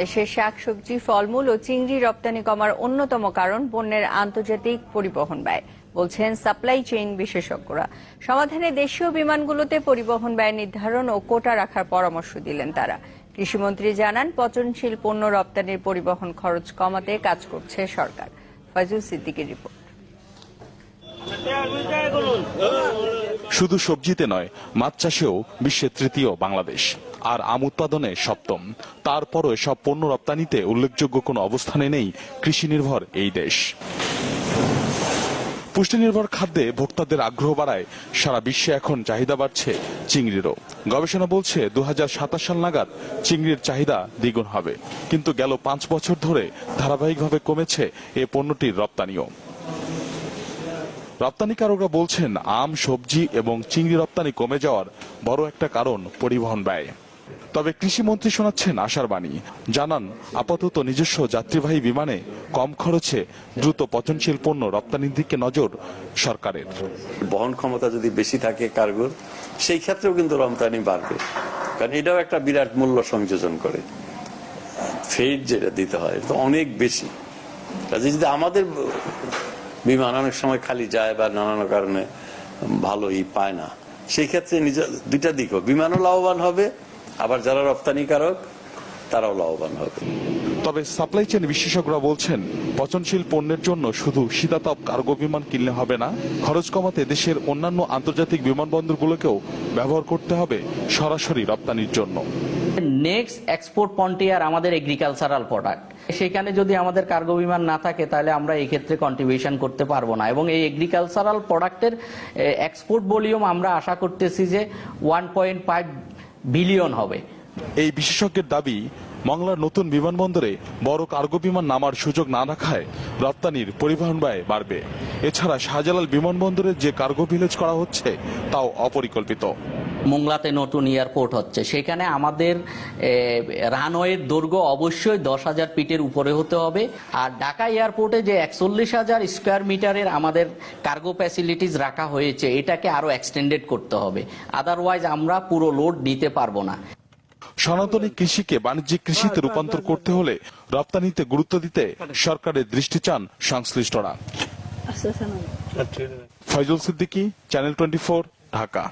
দেশের শাকসবজি, ফলমূল ও চিংড়ি রপ্তানি কমার অন্যতম কারণ পণ্যের আন্তর্জাতিক পরিবহন ব্যয়, বলছেন সাপ্লাই চেইন বিশেষজ্ঞরা। সমাধানে দেশীয় বিমানগুলোতে পরিবহন ব্যয় নির্ধারণ ও কোটা রাখার পরামর্শ দিলেন তারা। কৃষিমন্ত্রী জানান, পচনশীল পণ্য রপ্তানির পরিবহন খরচ কমাতে কাজ করছে সরকার। ফয়জুল সিদ্দিকীর রিপোর্ট। শুধু সবজিতে নয়, মাছ চাষেও বিশ্বের তৃতীয় বাংলাদেশ, আর আম উৎপাদনে সপ্তম। তারপরও এসব পণ্য রপ্তানিতে উল্লেখযোগ্য কোনো অবস্থানে নেই কৃষি নির্ভর এই দেশ। পুষ্টি নির্ভর খাদ্যে ভোক্তাদের আগ্রহ বাড়ায় সারা বিশ্বে এখন চাহিদা বাড়ছে চিংড়িরও। গবেষণা বলছে 2027 সাল নাগাদ চিংড়ির চাহিদা দ্বিগুণ হবে, কিন্তু গেল 5 বছর ধরে ধারাবাহিকভাবে কমেছে এ পণ্যটির রপ্তানিও। রপ্তানিকারকরা বলছেন, আম, সবজি এবং চিংড়ি রপ্তানি কমে যাওয়ার বড় একটা কারণ পরিবহন ব্যয়। তবে কৃষিমন্ত্রী শোনাচ্ছেন আশার বাণী, জানান আপাতত নিজস্ব যাত্রীবাহী বিমানে কম খরচে দ্রুত পচনশীল পণ্য রপ্তানির দিকে নজর সরকারের। বহন ক্ষমতা যদি বেশি থাকে কার্গোর, সেই ক্ষেত্রেও কিন্তু রপ্তানি বাড়বে, কারণ এটাও একটা বিরাট মূল্য সংযোজন করে। ফেড যেটা দিতে হয় এটা অনেক বেশি। কাজে যদি আমাদের বিমান অনেক সময় খালি যায় বা নানান কারণে ভালোই পায় না, সেই ক্ষেত্রে দুইটা দিকও, বিমানও লাভবান হবে, আবার যারা রপ্তানিকারক তারাও লাভবান হবে। তবে সাপ্লাই চেইন বিশেষজ্ঞরা বলছেন, পচনশীল পণ্যের জন্য শুধু শীতাতপ কার্গো বিমান কিনলে হবে না, খরচ কমাতে দেশের অন্যান্য আন্তর্জাতিক বিমানবন্দরগুলোকেও ব্যবহার করতে হবে সরাসরি রপ্তানির জন্য। নেক্সট এক্সপোর্ট ফ্রন্টিয়ার আমাদের এগ্রিকালচারাল প্রোডাক্ট, সেখানে যদি আমাদের কার্গো বিমান না থাকে তাহলে আমরা এই ক্ষেত্রে কন্ট্রিবিউশন করতে পারবো না। এবং এই এগ্রিকালচারাল প্রোডাক্টের এক্সপোর্ট ভলিউম আমরা আশা করতেছি যে 1.5 বিলিয়ন হবে। এই বিশেষজ্ঞের দাবি, মংলার নতুন বিমানবন্দরে বড় কার্গো বিমান নামার সুযোগ না রাখায় রপ্তানির পরিবহন ব্যয় বাড়বে। এছাড়া শাহজালাল বিমানবন্দরে যে কার্গো ভিলেজ করা হচ্ছে তাও অপরিকল্পিত। মোংলাতে নতুন এয়ারপোর্ট হচ্ছে, সেখানে আমাদের রানওয়ের দৈর্ঘ্য অবশ্যই 10,000 ফিটের উপরে হতে হবে। আর ঢাকা এয়ারপোর্টে যে 41,000 স্কোয়ার মিটারের আমাদের কার্গো ফ্যাসিলিটিস রাখা হয়েছে, এটাকে আরো এক্সটেন্ডেড করতে হবে, আদারওয়াইজ আমরা পুরো লোড নিতে পারবো না। সনাতনী কৃষিকে বাণিজ্যিক কৃষিতে রূপান্তর করতে হলে রপ্তানিতে গুরুত্ব দিতে সরকারের দৃষ্টি চান সংশ্লিষ্টরা। ফয়জুল সিদ্দিকী, চ্যানেল 24, ঢাকা।